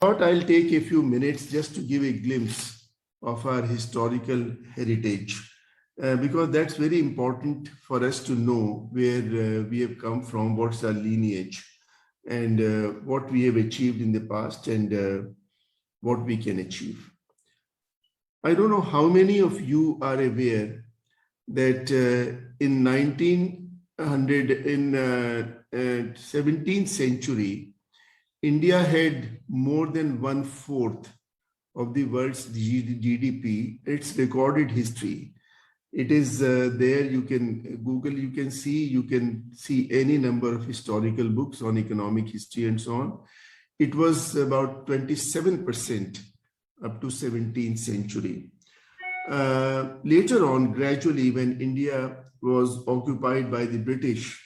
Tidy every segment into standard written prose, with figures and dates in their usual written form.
thought I'll take a few minutes just to give a glimpse of our historical heritage, because that's very important for us to know where we have come from, what's our lineage, and what we have achieved in the past, and what we can achieve. I don't know how many of you are aware that in 17th century, India had more than 1/4 of the world's GDP. It's recorded history. It is there. You can Google, you can see any number of historical books on economic history and so on. It was about 27% up to 17th century. Later on, gradually, when India was occupied by the British,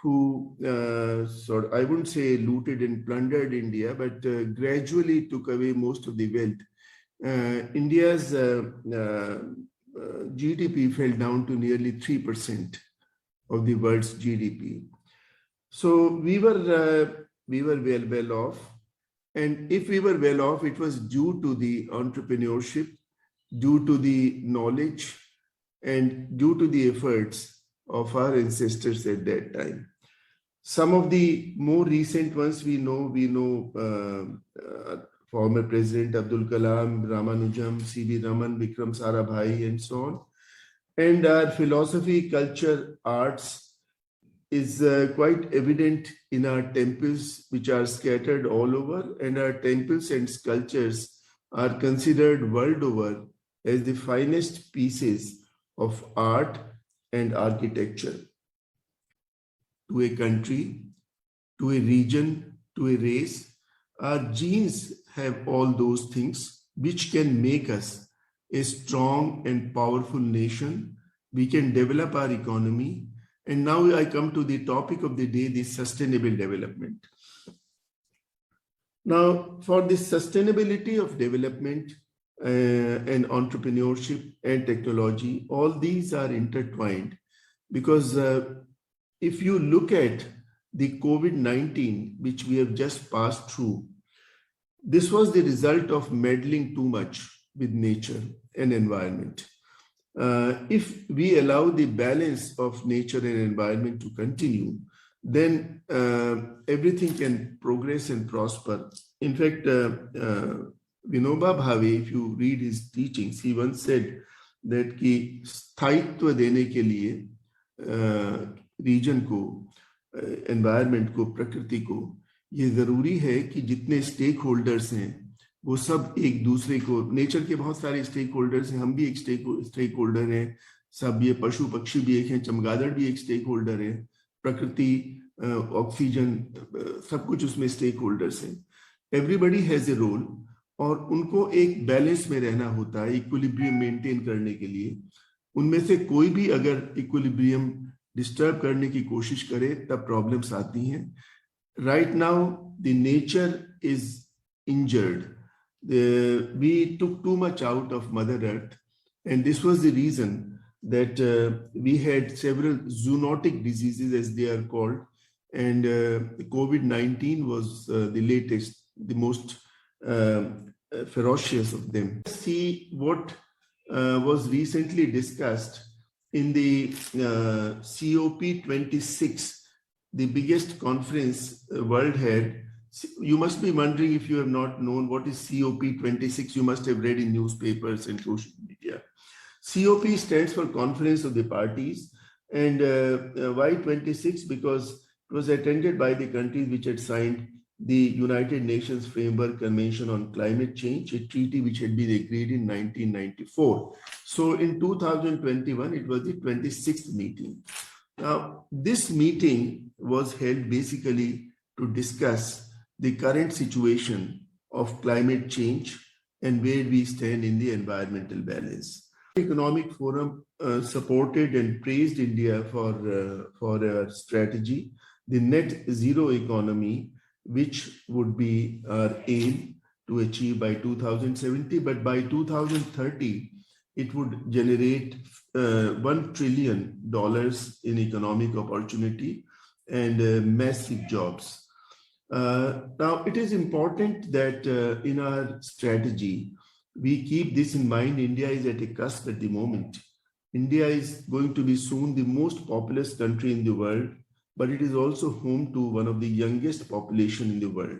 who I wouldn't say looted and plundered India, but gradually took away most of the wealth. India's GDP fell down to nearly 3% of the world's GDP. So we were well off, and if we were well off, it was due to the entrepreneurship, due to the knowledge, and due to the efforts of our ancestors at that time. Some of the more recent ones we know former President Abdul Kalam, Ramanujam, C.V. Raman, Vikram Sarabhai, and so on. And our philosophy, culture, arts is quite evident in our temples, which are scattered all over, and our temples and sculptures are considered world over as the finest pieces of art and architecture. To a country, to a region, to a race, our genes have all those things which can make us a strong and powerful nation. We can develop our economy. And now I come to the topic of the day, the sustainable development. Now, for the sustainability of development and entrepreneurship and technology, all these are intertwined, because if you look at the COVID-19, which we have just passed through, this was the result of meddling too much with nature and environment. If we allow the balance of nature and environment to continue, then everything can progress and prosper. In fact, Vinoba Bhave, if you read his teachings, he once said that कि स्थायित्व देने के लिए reason को, environment को, प्रकृति को, ये जरूरी है कि जितने स्टेक होल्डर्स हैं वो सब एक दूसरे को, नेचर के बहुत सारे स्टेक होल्डर्स हैं, हम भी एक स्टेक होल्डर हैं, सब ये पशु पक्षी भी एक हैं, चमगादड़ भी एक स्टेक होल्डर है, प्रकृति, ऑक्सीजन, सब कुछ उसमें स्टेक होल्डर्स हैं. एवरीबडी हैज ए रोल, और उनको एक बैलेंस में रहना होता है, इक्विलिब्रियम मेंटेन करने के लिए. उनमें से कोई भी अगर इक्विलिब्रियम डिस्टर्ब करने की कोशिश करे तब प्रॉब्लम्स आती हैं. Right now, the nature is injured. We took too much out of Mother Earth, and this was the reason that we had several zoonotic diseases, as they are called, and COVID-19 was the latest, the most ferocious of them. See what was recently discussed in the COP26, the biggest conference world had. You must be wondering, if you have not known what is COP26, you must have read in newspapers and social media. COP stands for Conference of the Parties, and why 26? Because it was attended by the countries which had signed the United Nations Framework Convention on Climate Change, a treaty which had been agreed in 1994. So in 2021, it was the 26th meeting. Now, this meeting was held basically to discuss the current situation of climate change and where we stand in the environmental balance. The Economic Forum supported and praised India for our strategy, the net zero economy, which would be our aim to achieve by 2070, but by 2030, it would generate $1 trillion in economic opportunity and massive jobs. Now, it is important that in our strategy, we keep this in mind. India is at a cusp at the moment. India is going to be soon the most populous country in the world, but it is also home to one of the youngest population in the world.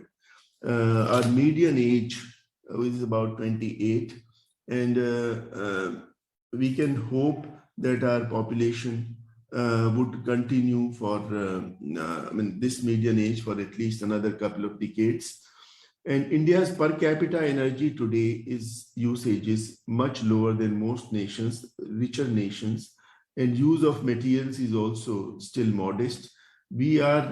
Our median age is about 28, and we can hope that our population would continue for this median age for at least another couple of decades. And India's per capita energy today usage is much lower than most nations, richer nations, and use of materials is also still modest. We are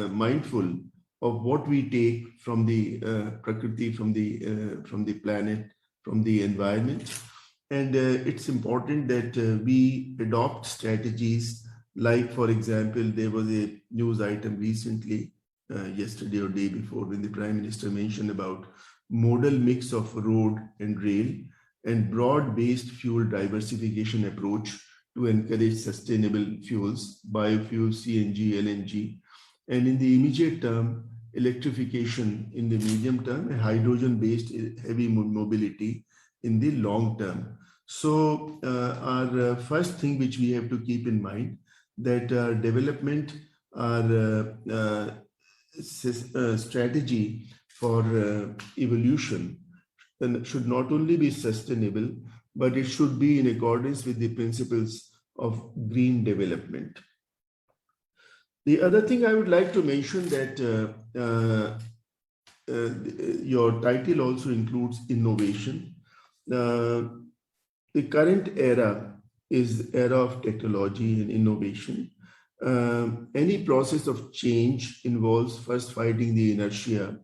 mindful of what we take from the Prakriti, from the planet, from the environment. And it's important that we adopt strategies like, for example, there was a news item recently, yesterday or day before, when the Prime Minister mentioned about modal mix of road and rail and broad-based fuel diversification approach to encourage sustainable fuels, biofuels, CNG, LNG, and in the immediate term, electrification in the medium term, and hydrogen-based heavy mobility in the long term. So our first thing which we have to keep in mind that our development, our strategy for evolution should not only be sustainable, but it should be in accordance with the principles of green development. The other thing I would like to mention that your title also includes innovation. The current era is era of technology and innovation. Any process of change involves first fighting the inertia,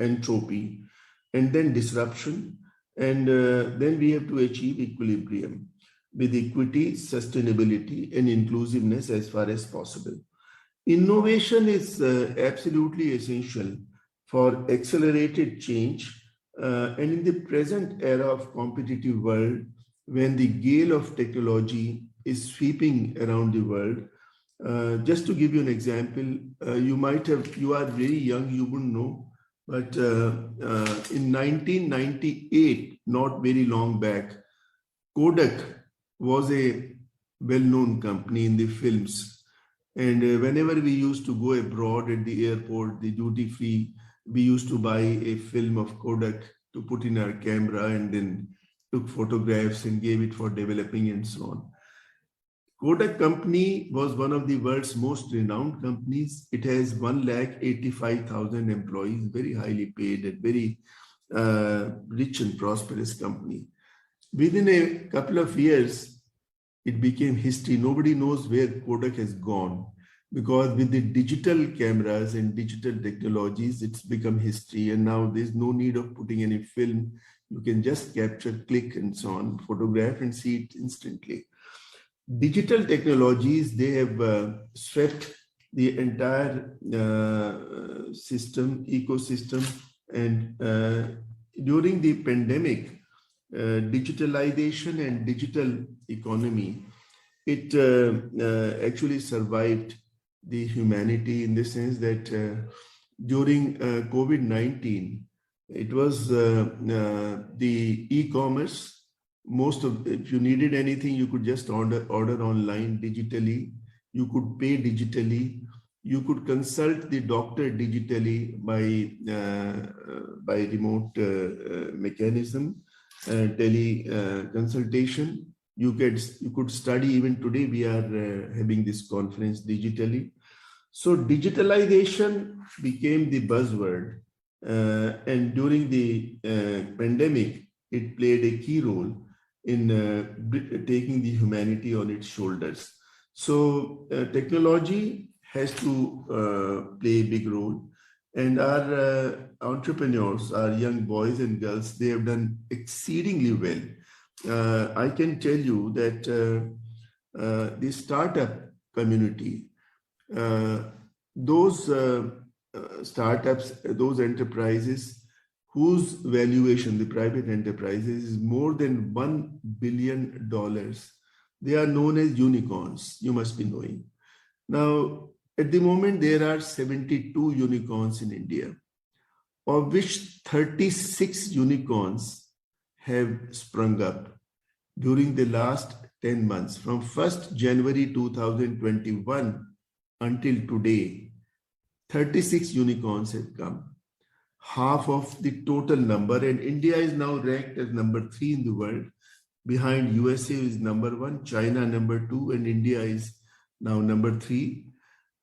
entropy, and then disruption. And then we have to achieve equilibrium with equity, sustainability, and inclusiveness as far as possible. Innovation is absolutely essential for accelerated change. And in the present era of competitive world, when the gale of technology is sweeping around the world, just to give you an example, you are very young, you wouldn't know, but in 1998, not very long back, Kodak was a well-known company in the films. And whenever we used to go abroad at the airport, the duty-free, we used to buy a film of Kodak to put in our camera and then took photographs and gave it for developing and so on. Kodak company was one of the world's most renowned companies. It has 185,000 employees, very highly paid and very rich and prosperous company. Within a couple of years, it became history. Nobody knows where Kodak has gone, because with the digital cameras and digital technologies, it's become history. And now there's no need of putting any film. You can just capture, click and so on, photograph and see it instantly. Digital technologies, they have swept the entire ecosystem. And during the pandemic, digitalization and digital economy, it actually survived the humanity in the sense that during COVID-19, it was the e-commerce. If you needed anything, you could just order online digitally. You could pay digitally. You could consult the doctor digitally by remote mechanism, tele consultation. You could study. Even today, we are having this conference digitally. So digitalization became the buzzword. And during the pandemic, it played a key role in taking the humanity on its shoulders. So technology has to play a big role. And our entrepreneurs, our young boys and girls, they have done exceedingly well. I can tell you that the startup community, those startups, those enterprises whose valuation, the private enterprises, is more than $1 billion, they are known as unicorns, you must be knowing. Now, At the moment, there are 72 unicorns in India, of which 36 unicorns have sprung up during the last 10 months. From 1st January 2021 until today, 36 unicorns have come, half of the total number. And India is now ranked as number 3 in the world. Behind USA is number 1, China number 2, and India is now number 3.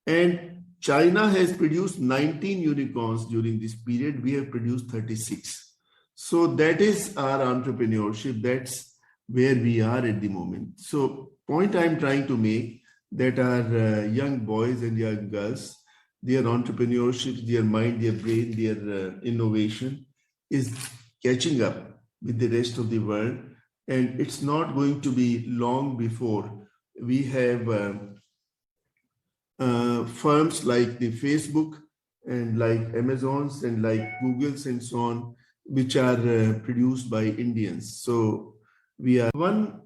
And China has produced 19 unicorns during this period. We have produced 36. So that is our entrepreneurship. That's where we are at the moment. So point I'm trying to make that our young boys and young girls, their entrepreneurship, their mind, their brain, their innovation is catching up with the rest of the world. And it's not going to be long before we have firms like the Facebook and like Amazon's and like Google's and so on, which are produced by Indians. So we are one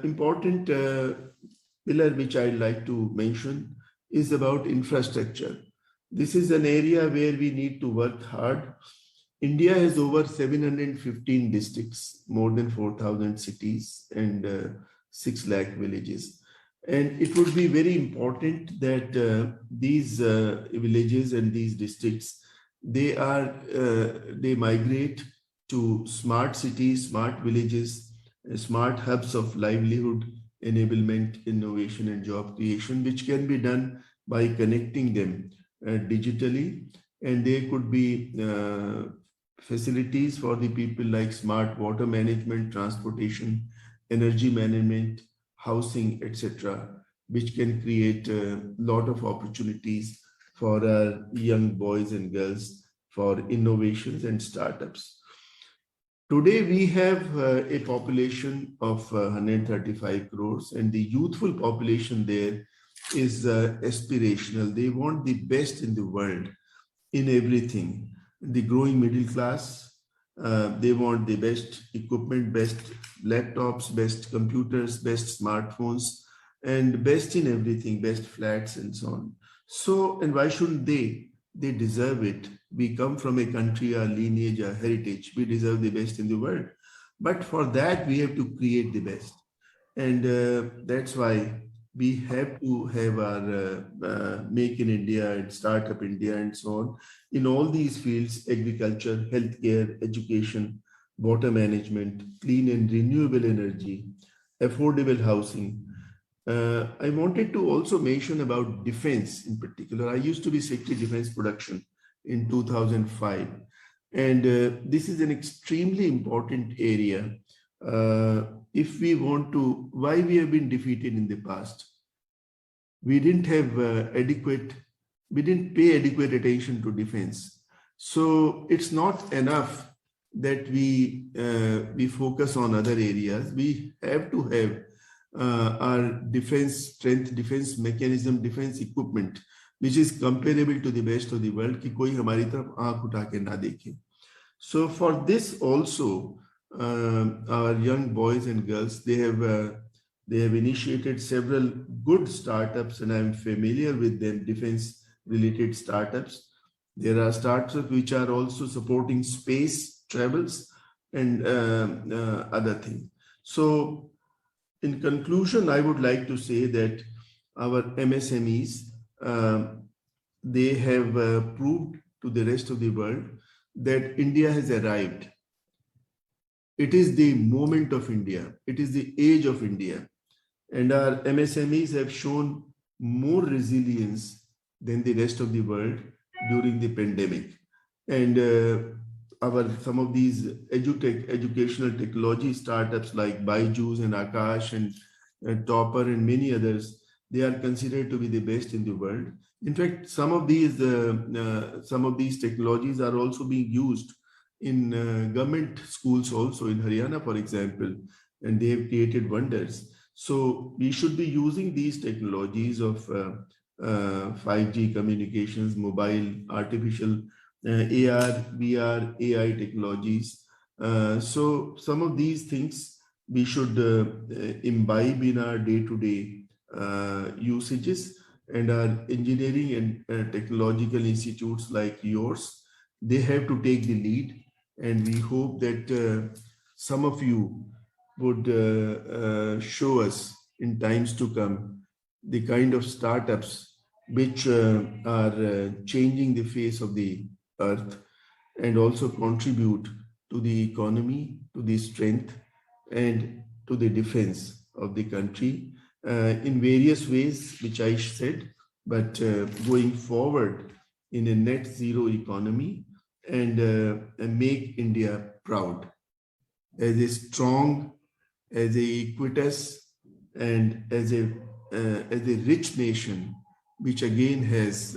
important pillar which I'd like to mention is about infrastructure. This is an area where we need to work hard. India has over 715 districts, more than 4,000 cities and 6 lakh villages. And it would be very important that these villages and these districts, they migrate to smart cities, smart villages, smart hubs of livelihood, enablement, innovation, and job creation, which can be done by connecting them digitally. And there could be facilities for the people like smart water management, transportation, energy management, housing, etc., which can create a lot of opportunities for our young boys and girls for innovations and startups. Today, we have a population of 135 crores, and the youthful population there is aspirational. They want the best in the world in everything. The growing middle class, they want the best equipment, best laptops, best computers, best smartphones, and best in everything, best flats and so on. So, and why shouldn't they? They deserve it. We come from a country, our lineage, our heritage. We deserve the best in the world. But for that, we have to create the best. And that's why we have to have our Make in India and Startup India and so on. In all these fields, agriculture, healthcare, education, water management, clean and renewable energy, affordable housing. I wanted to also mention about defense in particular. I used to be Secretary Defense Production in 2005. And this is an extremely important area. If we want to, why we have been defeated in the past? We didn't have we didn't pay adequate attention to defense. So it's not enough that we focus on other areas. We have to have our defense strength, defense mechanism, defense equipment, which is comparable to the best of the world, कि कोई हमारी तरफ आंख उठा के ना देखे. So for this also, our young boys and girls, they have initiated several good startups, and I'm familiar with them, defense-related startups. There are startups which are also supporting space travels and other things. So in conclusion, I would like to say that our MSMEs, they have proved to the rest of the world that India has arrived. It is the moment of India. It is the age of India. And our MSMEs have shown more resilience than the rest of the world during the pandemic. And some of these educational technology startups like Byju's and Akash and Topper and many others, they are considered to be the best in the world. In fact, some of these technologies are also being used in government schools also in Haryana, for example, and they have created wonders. So we should be using these technologies of 5G communications, mobile, artificial, AR, VR, AI technologies. So some of these things we should imbibe in our day-to-day usages. and our engineering and technological institutes like yours, they have to take the lead. And we hope that some of you would show us in times to come the kind of startups which are changing the face of the earth and also contribute to the economy, to the strength, and to the defense of the country in various ways, which I said, but going forward in a net zero economy and make India proud as a strong, as a equitous, and as a rich nation, which again has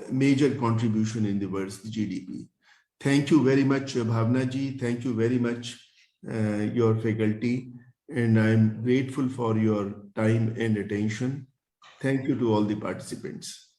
major contribution in the world's GDP. Thank you very much, Bhavna ji. Thank you very much, your faculty, and I'm grateful for your time and attention. Thank you to all the participants.